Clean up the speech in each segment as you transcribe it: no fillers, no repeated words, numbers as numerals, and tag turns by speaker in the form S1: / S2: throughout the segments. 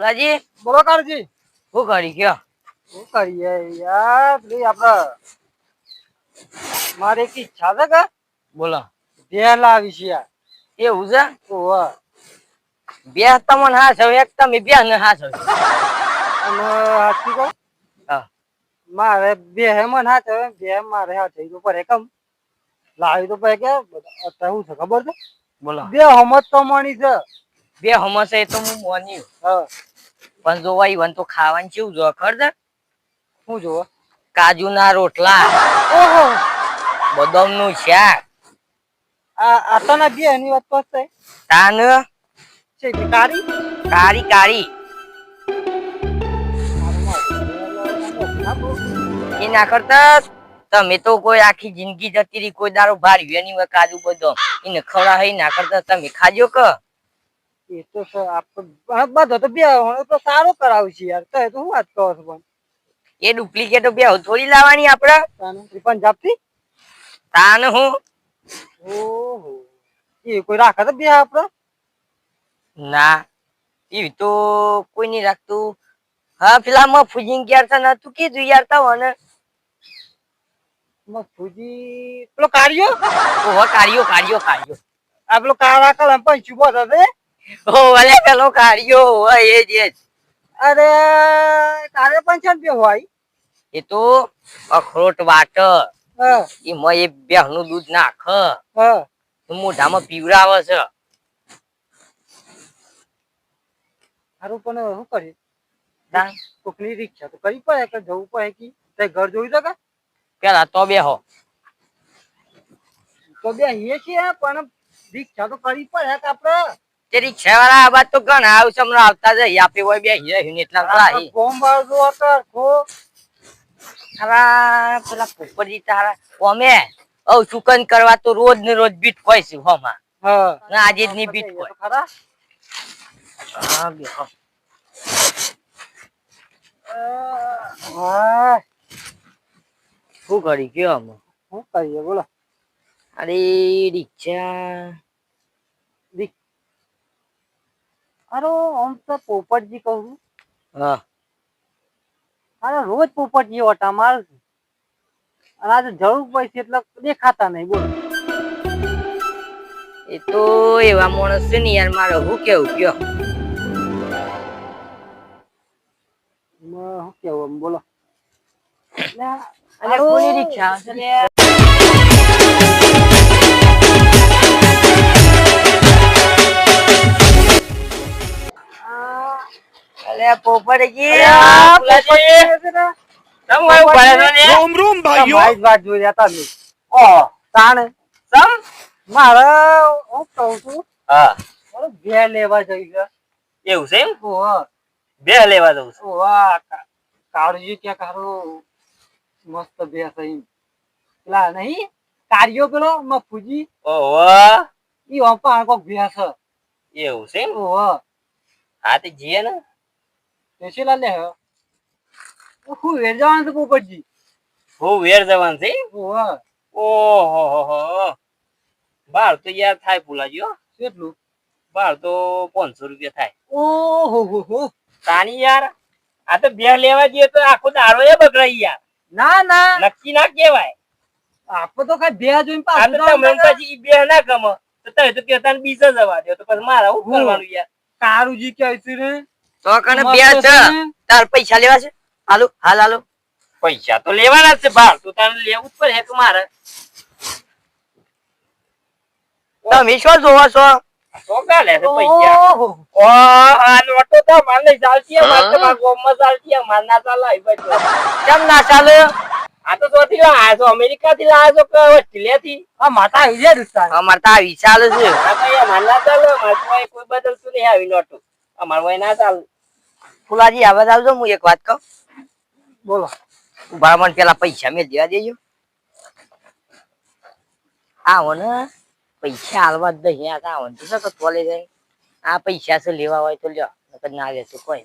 S1: ફુલાજી
S2: બોલો કાળજી.
S1: શું કરી ગયો?
S2: શું કરીએ યાર, પેલી આપડે મારે એક ઈચ્છા છે કે
S1: બોલો.
S2: બે લાવી છે યાર.
S1: એવું છે?
S2: ઓવા
S1: બે તમને હા છો, એક તમે બે ને હા છો.
S2: અને હાથી કહું,
S1: હા
S2: મારે બે હેમન હા છે, બે મારે હા થઈ ગયું પર એકમ લાવી તો પે કે અત્યારે શું છે ખબર છે?
S1: બોલો.
S2: બે હમત તો મણી છે.
S1: બે હમસે એ તો હું માન્યું,
S2: હા
S1: પણ જોવા ઈવન તો ખાવાનું કેવું જો ખબર છે?
S2: શું જોવે?
S1: કાજુ ના રોટલા,
S2: ઓહો
S1: બદામ નું શાક,
S2: આ આતાના બે એની વાત કરશે
S1: તાન
S2: છે કારી
S1: કારી કારી એના કરતા તમે તો કોઈ આખી જિંદગી જતી રહી, કોઈ દારો ભાર એની હોય કાજુ બદામ એને ખવડા ના કરતા તમે ખાજો કે.
S2: એ તો બધો તો બે તો સારું કરાવું છે યાર, તો હું વાત કહો છો પણ
S1: એ ડુપ્લિકેટ બે થોડી લાવવાની આપડે
S2: પંજાબ થી.
S1: તાન હું
S2: ઓહો એ કોઈ રાખે તો બે આપડે
S1: ના એવી તો કોઈ નઈ રાખતું. હા પેલા ફુજીને ક્યાર તા તું કીધું યાર તા મને
S2: ફુજી પેલો કાર્યો
S1: ઓહો કાઢ્યો કાઢ્યો કાઢ્યો
S2: આ પેલો કાળા કલર પણ શુભો થશે.
S1: ઓ ભલે પેલો કાઢ્યો હોય એ જ
S2: અરે તારે પણ છે હોય
S1: એ તો અખરોટ વાટ
S2: હા
S1: એમાં એ બેહ નું દૂધ નાખ
S2: હા
S1: મોઢામાં પીવરાવે છે.
S2: સારું પણ શું કરી કોકની રીક્ષા તો કરી પડે કે જવું પડે કે ઘર જોયું તો કે
S1: પેલા તો બેહો
S2: તો બે એ છીએ પણ રીક્ષા તો કરી પડે કે આપડે
S1: તે રિક્ષા વાળા આ બાદ તો ઘણા આવશે આવતા જઈ આપે હોય બે એટલા
S2: ફોર્મ ભરજો
S1: પેલા પોપટજી તારા અમે સુકન કરવા તો રોજ ને રોજ બીટ હોય છે હોમાં આજે જ ની બીટ હોય
S2: ખરા
S1: હા બેહો
S2: હા
S1: શું કરી કયો આમાં
S2: શું કરીએ બોલો.
S1: અરે રિક્ષા
S2: અરે આમ તો પોપટજી કહું છું.
S1: હા
S2: અરે રોજ પોપટજી ઓટા માર અને આજે જરૂર પડી એટલે દેખાતા નહી બોલો.
S1: એ તો એવા માણસ છે ને યાર, મારે હું કેવું કયો
S2: શું કેવું બોલો.
S1: અને કોની રિક્ષા આવશે લે અલે પોપટજી
S2: રોમ રોમ ભાઈઓ વાત જોઈ રહ્યા તમે તાણે મારે હું કહું છું
S1: હા
S2: બે લેવા જઈ છે.
S1: એવું છે એમ બે લેવા દઉં છું.
S2: કાળજી ક્યાં કારું મસ્ત બે પેલા નહી કાર્યો પેલો ફૂજી
S1: ઓહો
S2: ઈ અપા કોક ભ્યાસ
S1: એવું છે એમ
S2: ઓહો
S1: હા તે જીએ ને
S2: પેશીલા લે હું વેર જવાનું છે પોપટજી
S1: હું વેર જવાનું છે
S2: ઓહો
S1: ઓહો બાર તો યાર થાય ભૂલાજી હો
S2: કેટલું
S1: બાર તો 500 રૂપિયા થાય.
S2: ઓહો
S1: તાની યાર આ તો બે લેવા જઈએ તો આખો દાડો એ બગડાઈ યાર.
S2: ના ના
S1: નક્કી ના કેવાય
S2: આપો તો કઈ બે જોઈને
S1: પછી બે ના ગમ તો તમે તો કેતા બીજા જવા દો તો પછી મારા શું કરવાનું યાર.
S2: કારુજી કે છે રે
S1: તો કને બે છે તાર પૈસા લેવા છે હાલો હાલ હાલો પૈસા તો લેવાના છે બાર તો તારે લેવું જ પડે કે મારે તમે શું જોવો છો તો કાલે છે પૈસા ઓ આ નોટો તો માર લઈ ચાલતી માર તો માર ગોમમાં ચાલતી માર ના ચાલે કેમ ના ચાલે આ તો જોથી લાયા છો અમેરિકા થી લાયા છો કે ઓસ્ટ્રેલિયા થી આ માતા આવી જાય દુસ્તાન આ માતા આવી ચાલે છે આ ભાઈ માર ના ચાલે માર કોઈ બદલતું નહીં આવી નોટો અમાર ભાઈ ના ચાલે. ફુલાજી આવાજ આવજો હું એક વાત કહું
S2: બોલો
S1: ઉભા મને પેલા પૈસા મેં દેવા દેજો આવો ને પૈસા હાલવા જ દઈ આવો તો તોલે જાય આ પૈસા છે લેવા હોય તો લ્યો ના લે તો કોઈ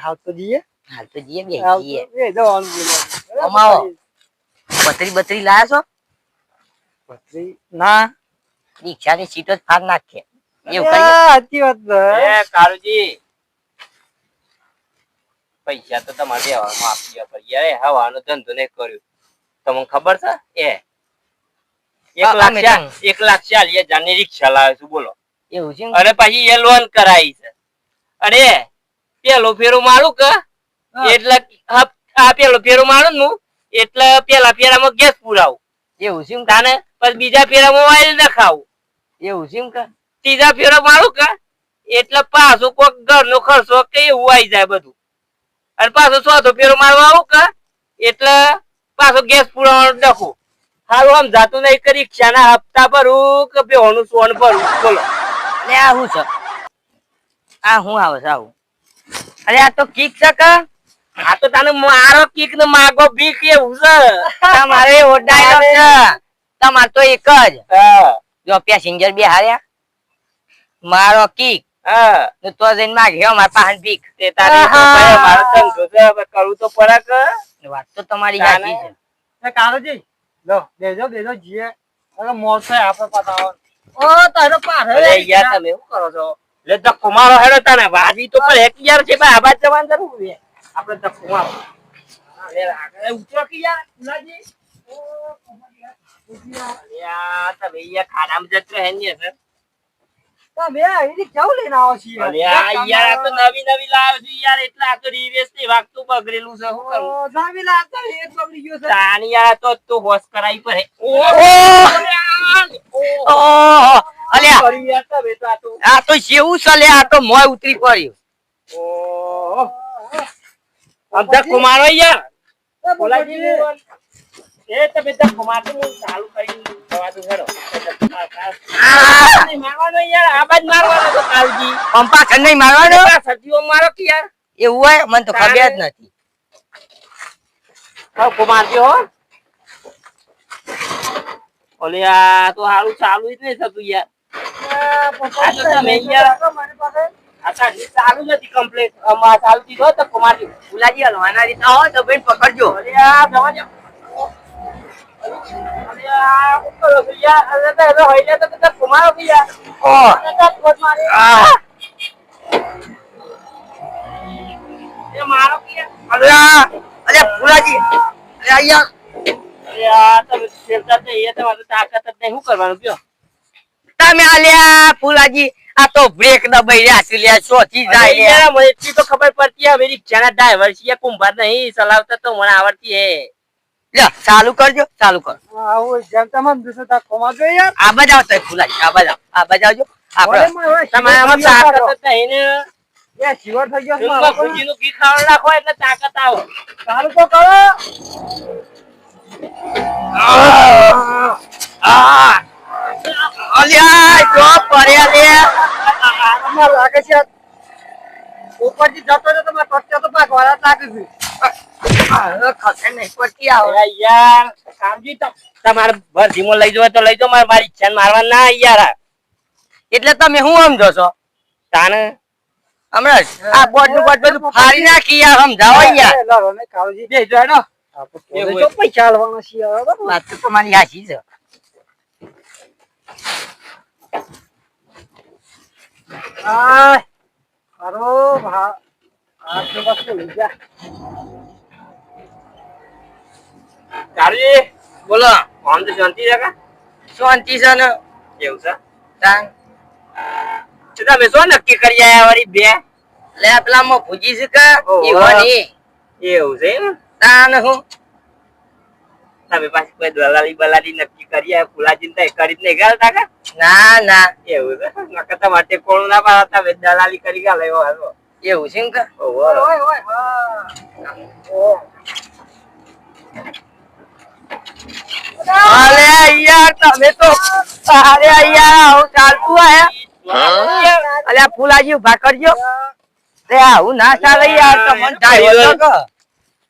S2: હાલ તો જઈએ
S1: બે જઈએ અમાવો બત્રી લાયા છો
S2: ના
S1: રિક્ષાની સીટ જ ફાડ નાખે એવું
S2: સાચી વાત
S1: કારુજી પૈસા તો તમારે દેવામાં આપી પડે યાર હવાનો ધંધો નહીં કર્યો તમને ખબર છે એ 1,40,000 ની રિક્ષા લાવે છું બોલો
S2: એવું છે
S1: અને પછી એ લોન કરાવી છે અને પેલો ફેરો મારું કે એટલે આ પેલો ફેરો મારું ને એટલે પેલા ફેરામાં ગેસ પુરાવું
S2: એવું છે
S1: તાને પછી બીજા ફેરામાં ઓઇલ નખાવું
S2: એવું છે કે
S1: ત્રીજા ફેરો મારું કે એટલે પાછું કોક ઘરનો ખર્ચો કે એવું આવી જાય બધું અને પાછો ચોથો ફેરો મારવા આવું કે એટલે પાછો ગેસ પુરાવાનું ડખું હારું આમ જાતું નહીં કે રિક્ષાના હપ્તા ભરું કે બેહોનું સોન ભરું બોલો
S2: લે આ શું છે આ હું આવે છે આવું અરે આ તો કીક છે કે
S1: આ તો તને મારો કીક ને માગો ભીખ એવું છે
S2: તમારે એવો ડાયલોગ છે તમારે તો એક જ જો પેસેન્જર બે હાર્યા મારો કીક તો જઈને માગ્યો મારા પાસે ભીખ
S1: તે તારી તો ભાઈ મારો ધંધો છે હવે કરું તો ફરક
S2: વાત તો તમારી સાચી છે
S3: કાળજી લો દેજો જીએ અરે મોત છે આપણે પતાવો ઓ તારો પાર
S1: અરે યાર તમે શું કરો છો લે ધક્કો મારો હેડો તને વાજી તો પર એક યાર છે ભાઈ આબાદ જવાન જરૂર છે આપણે ધક્કો મારો લે આગળ ઉતરો કે યાર લાજી યાર તમે યાર ખાડામાં જત રહે ને સર
S3: તમે અહીંથી કેવું લઈને આવો છીએ
S1: અરે યાર આ તો નવી નવી લાવ્યો છું યાર એટલે આ તો રિવેસ થી વાગતું બગડેલું છે શું કરું
S3: નવી લાવતા એક બગડી ગયો છે
S1: તાની યાર તો હોશ કરાઈ પર
S2: ઓહો અલ્યા
S1: કરી યાર તમે તો આ તો
S2: આ તો જેવું છે લે આ તો મોય ઉતરી પડ્યું
S1: ઓહો આમ ધક્કો મારો યાર બોલાજી એ તમે ધક્કો મારતો હું ચાલુ કરી દવા દઉં હેડો મારવાનો યાર આબાજ મારવાનો તો કાલજી
S2: પંપા ખન નહીં મારવાનો
S1: સજીવો મારો કે યાર
S2: એવું હોય મને તો ખબર જ નથી
S1: ધક્કો મારજો હો ઓલે આ તો હારું ચાલુ જ નહીં થતું યાર આ તો તમે યાર આ ચાલુ નથી કમ્પ્લીટ અમાર ચાલુ દીધો તો કુમારજી
S2: ફુલાજી હલવાના રીત આવો તો ભાઈ પકડજો
S1: અરે આ જવા દો અરે આ ઉપર તો યાર અરે તો હોઈલે તો કુમારો કે યાર
S2: ઓ
S1: તો કોટ મારે એ મારો કે યાર
S2: અરે ફુલાજી અરે આયા
S1: યાર તમે ચેતા છે એ તમારે તાકાત જ નહીં શું કરવાનું કયો
S2: તમે આલ્યા ફુલાજી આ તો બ્રેક દબાઈ રહ્યા છે લે સોથી જાય લે
S1: યાર મને એટલી તો ખબર પડતી હવે રિક્ષાના ડ્રાઈવર છે કુંભાર નહીં ચલાવતા તો મને આવડતી હે
S2: લે ચાલુ કરજો ચાલુ કર
S3: આવું જેમ તમને દુસો તા કોમા જો યાર
S2: આ બજાવ તો ફુલાજી આ બજાવજો આપણે
S1: તમારામાં તાકાત જ નહીં ને
S3: એ જીવર થઈ ગયો છે
S1: એમાં
S3: મારો.
S1: ભૂજીનું ઘી ખાવા રાખો એટલે તાકાત આવે
S3: સારું તો કરો
S2: અલ્યા જો પડ્યા લે
S3: આમાં લાગે છે ઉપરથી જતો તો તમે ટચ્ચા તો પાક વાળા તાકી છે
S2: ખસે નહીં પડતી આવો
S1: અરે યાર કામજી તમારે ભરતીમાં લઈ જવા તો લઈ જાઓ મારી ઈચ્છા મારવા ના યાર
S2: એટલે તમે શું સમજો છો
S1: તાને
S2: હમણાં આ બોર્ડ નું બોર્ડ બધું ફાડી નાખી યાર સમજાવો યાર
S3: લાવો ને કાળજી
S1: બે જો હેડો
S3: આપણે તો પૈસા આલવાના છીએ હવે બરાબર?
S2: વાત તો તમારી સાચી છે
S3: આય મારો ભા આટલું વસ્તુ લઈ જા
S1: ચાલજી
S2: બોલો
S1: આમ તો શાંતિ છે કા
S2: શાંતિ છે ને
S1: એવું છે
S2: તાન
S1: તો તમે શું નક્કી કરી આયા વળી બે
S2: લે પેલા મો ભૂજી છે કે
S1: ઓહો.
S2: ઈવાની
S1: એવું છે એમ?
S2: તાન હું
S1: તમે પાછી કોઈ દલાલી બલાલી નક્કી કરી આયા ફુલાજી ને કરી જ નહીં ગાલતા કા
S2: ના ના
S1: એવું છે નકર તમારે કોણ ના પાડતા તમે દલાલી કરી ગાલે એવો હાલો
S2: એવું છે કે
S1: ઓહો
S3: ઓય ઓય હા
S2: અરે યાર તમે તો અરે યાર હું ચાલતું આયા અલ્યા ફુલાજી ઉભા કરજો રે આવું ના ચાલે યાર તમને ડ્રાઈવર તો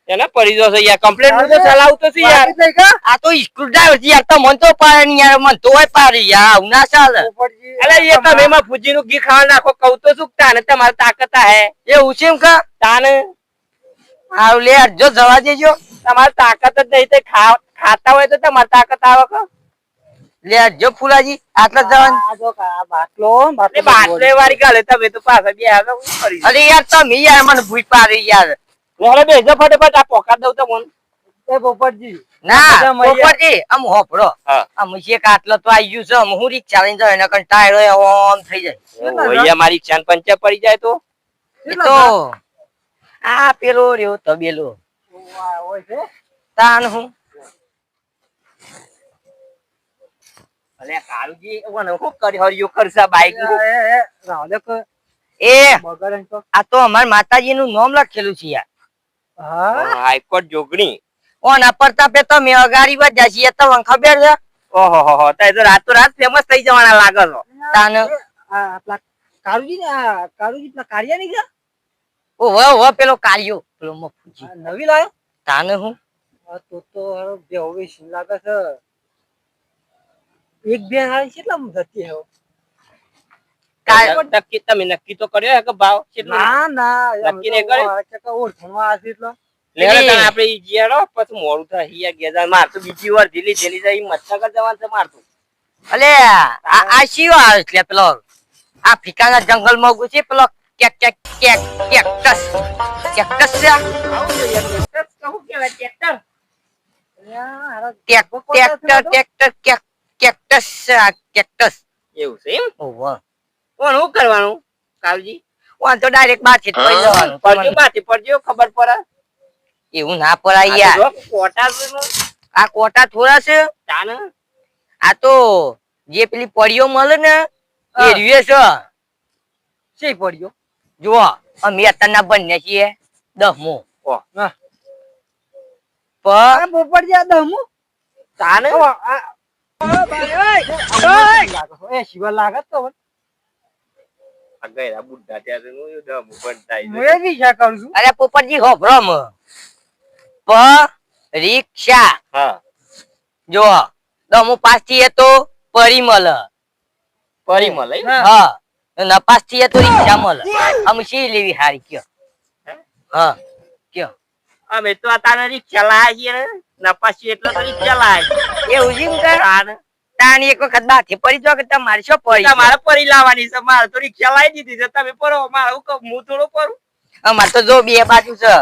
S2: કે
S1: એને પડી જશે યાર કમ્પ્લેટ હું તો ચલાવતો છું યાર
S3: વાગી જાય કા?
S2: આ તો સ્ક્રૂ ડ્રાઈવર છે યાર તો મન તો પાડે નહીં યાર મન તોય પાડી યાર આવું ના ચાલે
S3: ઉપરથી
S1: અલે એ તમે એમાં ફૂજીનું ઘી ખાવા નાખો કહું તો શું તાને તમારે તાકાત હે
S2: એવું છે એમ કે
S1: તાને
S2: હારું લે યાર જો જવા દેજો
S1: તમારે તાકાત જ નહીં તો ખાતા હોય તો તમારે તાકાત આવે કે
S2: લે યાર જો ફુલાજી આટલા જવાનું
S3: આ જો કા, આ બાટલો
S1: એ
S3: બાટલો
S1: બાટલે વાળી ગાલે તમે તો પાછા બે આગળ શું કરી
S2: અરે યાર તમે યાર મને ભૂઈ પાડી યાર
S1: લે બેસો ફટાફટ આ પોકાત દઉં તો મન
S3: એ પોપટજી
S2: ના
S3: બધા મળીએ.
S2: પોપટજી આમ હોપડો
S1: હા.
S2: આમ એક આટલો તો આવી ગયું છે આમ હું રિક્ષા લઈને જાઉં એના કરતા ટાયરો ઓમ થઈ જાય
S1: ઓયા મારી ચાન પંચર પડી જાય તો
S2: એ તો આ પેલો રહ્યો તબેલો
S3: વાહ, હોય છે.
S2: તાન હું
S1: અલે કારુજી ઓને હું કરી હરિયો કરસા બાઈક નું
S3: રાવ દે કે
S2: એ
S3: બગર એમ તો.
S2: આ તો અમાર માતાજી નું નામ લખેલું છે યાર
S3: હા
S1: હાઈકોર્ટ જોગણી
S2: ઓના પ્રતાપે તો મેં અગાડી વધ્યા છીએ તો મને ખબર છે
S1: ઓહો હો હો તો રાતો રાત ફેમસ થઈ જવાના લાગે છો
S2: તાન
S3: આ પેલા કારુજી ને આ કારુજી પેલા કારિયા ની ગયા
S2: ઓહો પેલો કાર્યો પેલો મફુજી
S3: નવી લાયો
S2: તાન હું
S3: તો હારો બે હવે સીન લાગે છે એક બે હારી કેટલા થતી હે
S1: નક્કી તમે નક્કી તો કર્યો હે કે ભાવ કેટલો
S3: ના ના
S1: નક્કી નહીં કરે?
S3: ઓળખણમાં હશે એટલે
S1: લેડો તને આપણે ઈ જીયાડો પછી મોડું થાય હિયા ગેજા માર તો બીજી વાર ધીલી ધીલી જાય મતનગર જવાનું છે મારતું
S2: અલે આ શિવ આવે એટલે પેલો આફ્રિકાના જંગલમાં ઉગું છે પેલો કેક્ટસ છે
S1: કહું કેવાય ટ્રેક્ટર
S2: કેક્ટસ
S1: એવું છે એમ
S2: ઓહો
S1: કોણ શું કરવાનું કાવજી
S2: ઓન તો ડાયરેક્ટ બાથી જ પડી જવાનું
S1: પડજો બાથી પડજો ખબર પડે
S2: એવું ના પડાય યાર
S1: આ તો જો કોટા નું
S2: આ કોટા થોડા છે
S1: તાન
S2: આ તો જે પેલી પડીઓ મળે ને એ રીવે છે
S3: શી પડ્યો
S2: જુઓ અમે અત્યારના બંને છીએ 10મો
S1: ઓહ
S2: પણ
S3: પોપટજી આ દમું
S1: તાન
S3: એ શિવા લાગત તો
S1: આ ગયરા બુઢા ત્યારે નું દમ બનતા
S3: હું બી શા કરું છું
S2: અરે પોપટજી હોભરો મ રિક્ષા
S1: હા
S2: જો 10મો પાસ થઈએ તો પરી મળે
S1: પરિમલ હે
S2: હા નપાસ થઈએ તો રિક્ષા મળે અમે શી લેવી હારી કયો હા કયો
S1: અમે તો આ તાને રિક્ષા લાયા છીએ ને નપાસી એટલે તો રિક્ષા લાયા
S2: એવું જીમ કર
S1: તાન
S2: તાની એક વખત બાથી પડી જો કે તમારે શું પડી
S1: તમારે પરી લાવવાની છે મારે તો રિક્ષા લાવી દીધી છે તમે પરો મારે હું કહું હું થોડો પરું
S2: અમાર તો જો બે બાજુ છે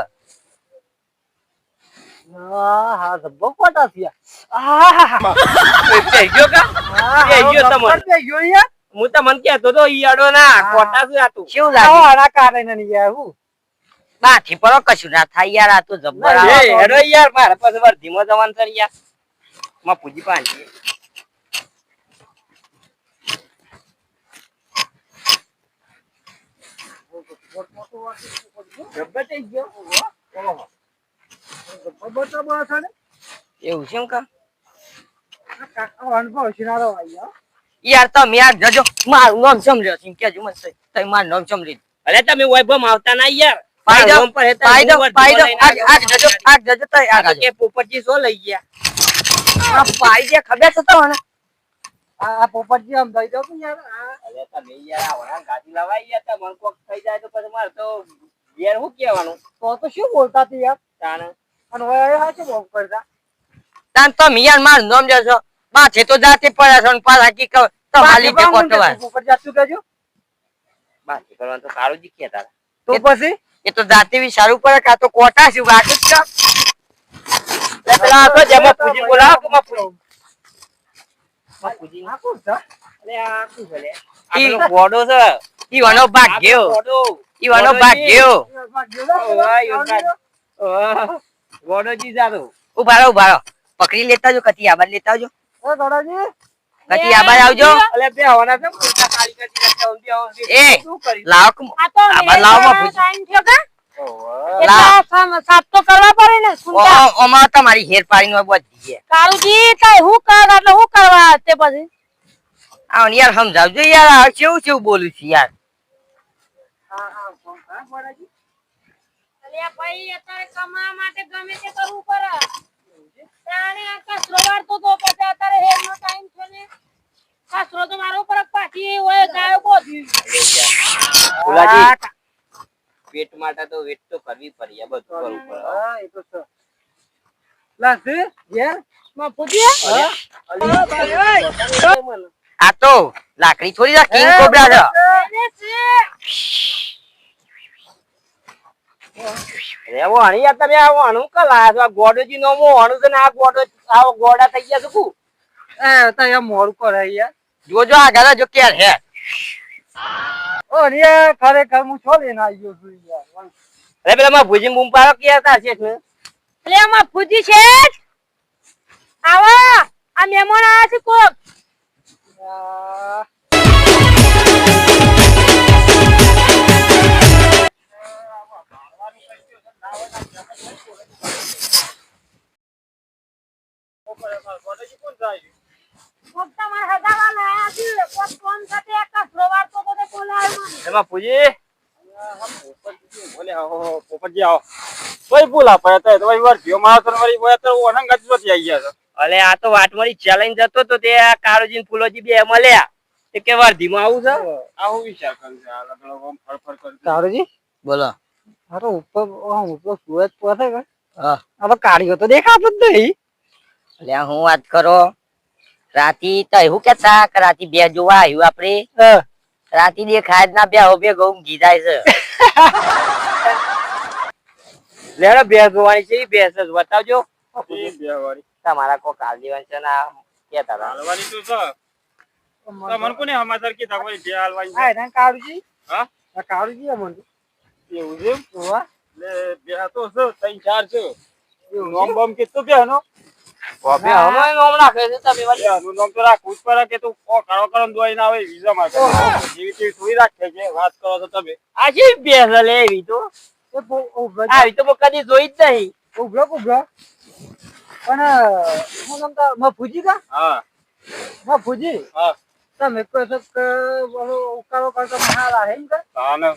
S3: હા ધબ્બો કોટા થયા
S1: ગયો કા ગયો તમને હું તમને કહેતો તો ઈયાડો ના કોટા શું આતું
S2: શું લાગે
S3: આના કારણે નહીં યાર હું
S2: બાથી પડો કશું ના થાય યાર આ તો જબ્બર
S3: ના,
S2: આવે.
S1: એ હેડો યાર મારે પાસે વર્ધીમાં જવાનું છે યાર માં પૂજી પાંચી જબ્બર થઈ ગયો
S2: એવું છે એમ કા
S3: અનુભવ શિનારો આવ્યો
S2: યાર તમે યાર જજો મારું નામ સમજ્યો છે કેજો મને તમે મારું નામ સમજી
S1: અરે તમે વૈભવ આવતા ના યાર
S2: પાઈ દો
S1: નામ પર હેતા
S2: પાઈ દો
S1: હું
S2: પાઈ દો
S1: વર્ધીમાં લઈને
S2: આગ જજો તઈ
S1: આવ્યો.
S2: આગ
S1: કે પોપટજી શું લઈ ગયા
S2: આ પાઈ દે ખબર છે તો ને
S3: આ પોપટજી આમ દઈ દો કે યાર
S1: અરે તમે યાર આવડા ગાડી લવાઈ ગયા તા મન કોક થઈ જાય તો પછી મારે તો ઘેર શું કહેવાનું
S3: તો શું બોલતા હતી યાર
S1: તાણ
S3: અને હવે હા શું બોલ કરતા
S2: તાન તમે યાર મારું નામ જશો માથે તો જાતે પડ્યા છો ને પાછા કી કહો તમારી લીધે કોટવા
S3: પોપટજી આટલું કહેજો
S1: બાકી કરવાનું તો સારું જ કહેતા હતા.
S3: તો પછી
S2: એ તો જાતે બી સારું પડે કા તો કોટા છે બાકી જ કામ.
S1: એટલે પેલા આ તો જેમાં પૂજી બોલાવો કે માં પૂજી માં પૂજી
S3: આ કોણ છે
S1: અરે આ શું છે લે આ પેલો ગોડો છે
S2: ઈ વનો
S1: આ
S2: ભાગ્યો
S1: પેલો ગોડો
S2: ઈ વનો ભાગ્યો
S1: ગોડોજી જાતો
S2: ઉભા રહો પકડી લેતા જો કતી આબાદ લેતા આવજો
S3: એ ગોડાજી
S2: કતી આબાદ આવજો
S1: અલે બે હવાના છે પૂજા કાળી કરી રાખતા ઊંધી આવતી
S2: એ
S1: શું કરી
S2: લાવ
S4: આ તો
S2: આબાદ લાવો માં પૂછ
S4: ટાઈમ થયો કા
S1: ઓહો
S4: એટલે સાફ તો કરવા પડે ને સુનતા
S2: ઓમાં તમારી હેર પાડી નો બધી છે
S4: કારુજી કઈ હું કર એટલે હું કરવા તે પછી
S2: આવ યાર સમજાવજો યાર આ કેવું કેવું બોલું છું યાર
S4: અલ્યા ભાઈ અત્યારે કમાવા માટે ગમે તે કરવું પડે તાણે આ કસરો વાળતો તો પછી અત્યારે હેરનો ટાઈમ છે ને કસરો તો મારો ઉપર પાછી હોય ગાયો બોધી
S1: ફુલાજી પેટ માટે તો વેટ તો કરવી પડી આ બધું કરવું પડે
S3: હા એ તો છે લાસી યાર
S4: માં પૂછીએ
S2: આ તો લાકડી થોડી કિંગ કોબરા છે
S4: એને છે
S1: અરે વાણી યાર તમે આ વાણું કા લાયા છો? આ ગોડોજી નો વાણું છે ને આ ગોડા થઈ ગયા છે કુ?
S3: તો એ મોડું કરે યાર.
S2: જોજો આગળ જો કે હે
S3: ઓ રે ખરેખર હું છો લઈને આવ્યો છું યાર.
S1: અરે પેલા માં ભુજી બૂમ પાડો કે હતા છે ને
S4: એટલે આમાં ફૂજી છે આવો આ મહેમાન આયા છે કોક કોક તમારા હગાવાલા આયા છે કોક કોણ સાથે એક કસરો વાળતો તો તે બોલાવ્યો મને
S1: એમાં ભુજી બોલે હો પોપટજી આવો કોઈ બોલા પડે તો ભાઈ વાર ભીઓ મારો તો વળી બોયા તો ઓનંગ ગત જોતી આવી ગયા છો. અલે આ તો વાટમારી ચેલેન્જ જતો તો તે આ કાળોજી ને ફૂલોજી બે મળ્યા તે કે વાર ધીમો આવું છે આવું વિચાર કરું છે આ લગડો ફરફર કરું
S3: કારુજી
S2: બોલો
S3: અરે ઉપર સુરત પહોંચે કે
S2: હા
S3: હવે કાઢ્યો તો દેખાતો જ નહીં.
S2: એટલે હું વાત કરો રાતી તો એવું કેતા કે રાતી બે જોવા આવ્યું આપડે રાતી દેખાય જ ના બે બે ઘઉં ગીધાય છે
S1: લેડો ભેંસ જોવાની છે ભેંસ જ બતાવજો તમારા કોઈ કાલ દીવાન છે ને કેતા હતા હાલવાની તો છે તમને કોને સમાચાર કીધા કોઈ બે હાલવાની
S3: હા ના કારુજી
S1: હા
S3: આ કારુજી અમન
S1: એવું છે
S3: ઓવા
S1: લે બે તો છે ત્રણ ચાર છે નોમ બમ કેટલું બે નો બાપે હમણાં નોમ રાખે છે તમે વાલી આનું નામ તો રાખવું જ પડે કે તું કો કાળો કાળો દોઈ ના આવે વિઝા માં જેવી તેવી થોડી રાખે છે વાત કરો તો તમે આ જે ભેંસ લે એવી તો આવી તો કદી જોઈ જ નહીં
S3: ઉભરો પણ હું નામ તો મફુજી કા
S1: હા
S3: મફુજી
S1: હા
S3: તમે કહો છો કે બોલો ઉકાળો કરતો હારા હે ને
S1: તાને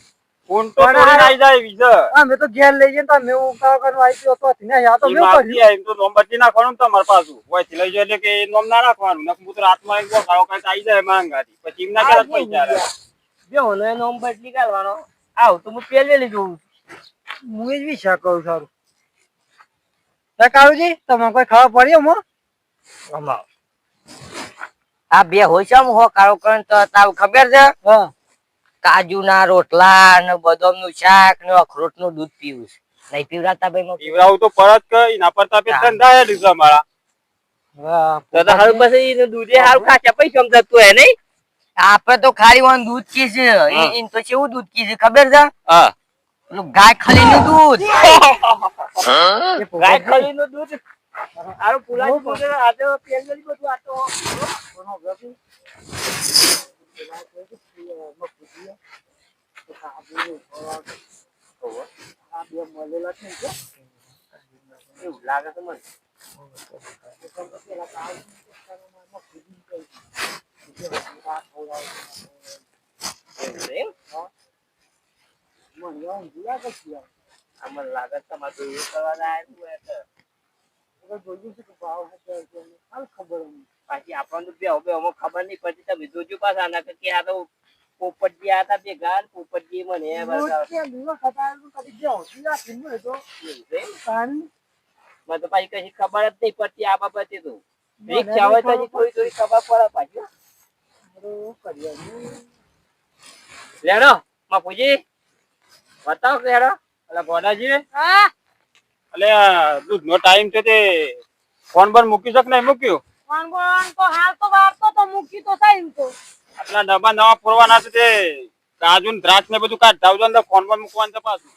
S1: ફોન તો તોડી નાઈ જાય વિઝા
S3: અમે તો ઘેર લઈ જઈને તમે ઉકાળો કરવા આવી તો ને યા તો મેં કર્યું
S1: એમ તો નોમ બદલી નાખવાનું તમારે પાછું હોય લઈ જાય એટલે કે નોમ ના રાખવાનું નક મુત્ર હાથમાં એક કાળો કાંઈ આવી જાય માંગાતી પછી એમના ક્યાં પૈસા રહે બે ઓનો નોમ બદલી કાઢવાનો આવ તો હું પેલે જોઉં
S3: હું જ વિચાર કરું સારું કારુજી તમને કોઈ ખબર પડી એમાં
S2: આ બે હોય છે હો કાળો કણ તો તાવ ખબર છે
S3: હા
S2: કાજુ ના રોટલા ને બદામ નું શાક ને અખરોટ નું દૂધ પીવું છે નહીં પીવડાતા ભાઈ
S1: પીવડાવું તો પરત કઈ ના પરતા પે ધંધા લીધા મારા
S3: હા
S1: તો હાલ પછી દૂધે હાલ કાચા પૈસા સમજતું હે નહીં
S2: આપડે તો ખાલી વાનું દૂધ કી છે એમ તો કેવું દૂધ કી છે ખબર છે
S1: હા
S2: પેલું ગાય ખલી નું દૂધ
S1: ગાય ખલી નું દૂધ આરો પુલાજી બોલે આજે પેંગલી બધું આતો એવું લાગે તો મને અમને લાગે તમારે એવું કરવાના પાછી આપણને બે ખબર નહીં પછી તમે જોજો પાછા આના કે આ તો પોપટજી આ હતા ભેગા પોપટજી મને મને તો પાછી કશી ખબર જ નહીં પડતી આ બાબતે તો રિક્ષા હોય તો થોડી થોડી ખબર પડે પાછી લેડો બાપુજી બતાવો લેડો એટલે ગોડાજી
S4: હા
S1: એટલે દૂધ નો ટાઈમ છે તે ફોન પર મૂકી શક નહીં મૂક્યું
S4: કોણ તો હાલ તો વારતો તો મૂકી તો થાય ને તો
S1: આટલા ડબ્બા નવા ફોરવાના છે તે કાજુ ને દ્રાક્ષ ને બધું કાઢ જાવજો ને ફોન પર મૂકવાનું છે પાછું